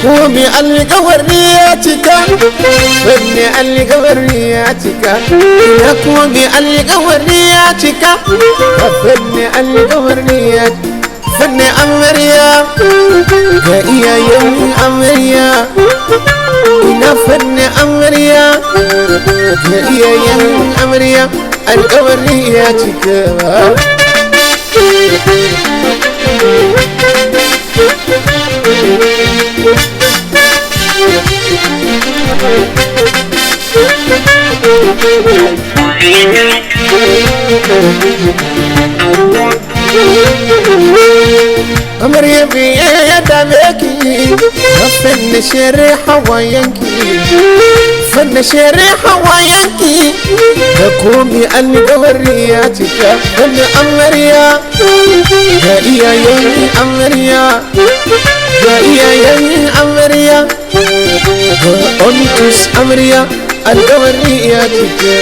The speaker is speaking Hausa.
Kumi alƙawari ya cika, wanne alƙawari ya cika, ina kumi alƙawari ya cika, wanne alƙawari ya cika, wanne amarya ga iyayen amarya, ina wanne amarya ga iyayen amarya, alƙawari ya cika. amarya biye ya dame ki, fanna shere hawayenki, fanna shere hawayenki, da komi alƙawari ya cika. Fanna amarya ga iyayen amarya, ga iyayen amarya, ga ontus amarya, alƙawari ya cika.